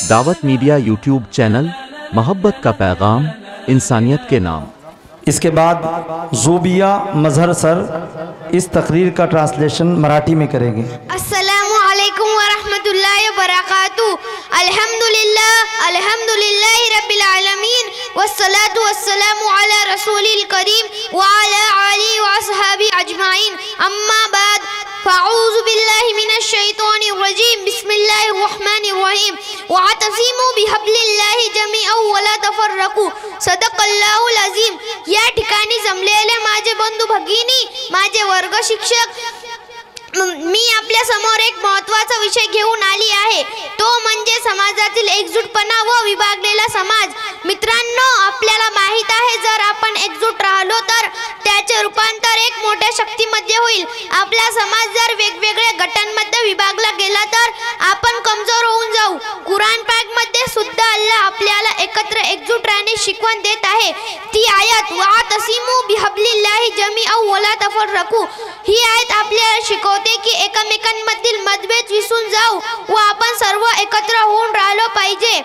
दावत media YouTube channel, मोहब्बत का पैगाम, इंसानियत के नाम। इसके बाद ज़ूबिया मजहर सर इस तकरीर का ट्रांसलेशन मराठी में करेंगे। अस्सलामु अलैकुम व रहमतुल्लाहि व बरकातुहू। अल्हम्दुलिल्लाह अल्हम्दुलिल्लाहि रब्बिल आलमीन वस्सलातु वस्सलामु अला रसूलिल करीम व अला आलिहि व अस्हाबी अजमाइन। अम्मा बाद फ़अऊज़ु बिल्लाहि मिनश शैतानिर रजीम। बिस्मिल्लाहिर रहमानिर रहीम। वअतसिमू बिहब्लिल्लाहि जमीअन व ला तफर्रकू। सदक़ल्लाहुल अज़ीम। या ठिकाणी जमलेले माझे बंधू भगिनी, माझे वर्ग शिक्षक, मी आपल्या समोर एक महत्त्वाचा विषय घेऊन आली आहे, तो म्हणजे समाजातील एकजूटपणा व विभागलेला समाज। मित्रांनो, आपल्याला माहित आहे, जर आपण एकजूट राहिलो तर त्याचे रूपांतर एक मोठ्या शक्तीमध्ये होईल। आपला समाज जर वेगवेगळ्या गटांमध्ये विभागला गेला तर आपण कमजोर होऊन जाऊ। कुराण पाक मध्ये सुद्धा अल्लाह आपल्याला एकत्र एकजूट राहणे शिकवण देत आहे। ती आयत वअतसिमू बिहब्लिल्लाहि जमीअन व ला तफर्रकू, ही आयत आपल्याला शिकवते की एकमेकांमधील मतभेद विसरून जाऊ व आपण सर्व एकत्र होऊन राहिलो पाहिजे।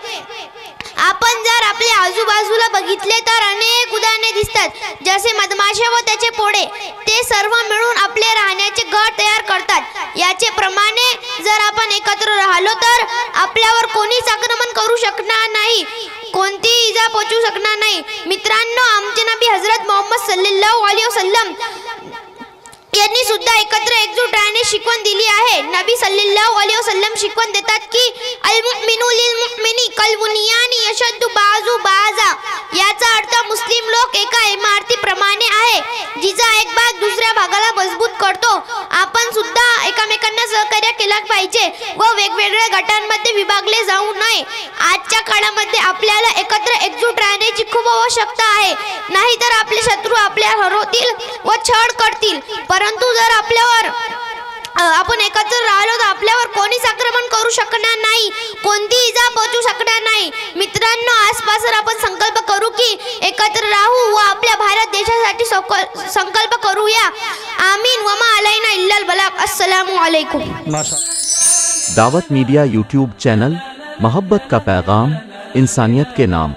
आपण जर आपल्या आजूबाजूला बघितले तर अनेक उदाहरणे दिसतात, जसे मधमाशा व त्याचे पोळे, ते सर्व मिळून आपले राहण्याचे घर तयार करतात। याचे प्रमाणे जर आपण एकत्र राहिलो तर आपल्यावर कोणीच आक्रमण करू शकणार नाही, कोणतीही इजा पोहोचू शकणार नाही। मित्रांनो, आमचे नबी हजरत मोहम्मद सल्लल्लाहु अलैहि वसल्लम यांनी सुद्धा एकत्र एकजूट राहणे शिकवण दिली आहे। नबी सल्लल्लाहु अलैहि वसल्लम शिकवण देतात की अल मुमिनु लिल मुमिनी कल बुनियानी यशद्दु बाजू बाजा। याचा अर्थ मुस्लिम लोक एका इमारतीप्रमाणे आहे, जिचा एक भाग दुसऱ्या भागाला मजबूत करतो। आपण सुद्धा एकमेकांना सहकार्य केले पाहिजे व वेगवेगळ्या गटांमध्ये विभागले जाऊ नये। आजच्या काळामध्ये आपल्याला एकत्र एकजूट राहण्याची खूप आवश्यकता आहे, नाहीतर आपले शत्रू आपल्याला हरवतील व छळ करतील। परंतु जर आपण एकत्र राहिलो तर आपल्यावर कोणीच आक्रमण करू शकणार नाही, कोणती इजा पोहोचू शकणार नाही। मित्रांनो, आजपासून आपण संकल्प करू की एकत्र राहू व आपल्या भारत देशासाठी संकल्प करूया। आमीन वमा अलैना इल्लल बलाग। अस्सलामु अलैकुम। दावत मीडिया यूट्यूब चैनल, मोहब्बत का पैगाम, इंसानियत के नाम।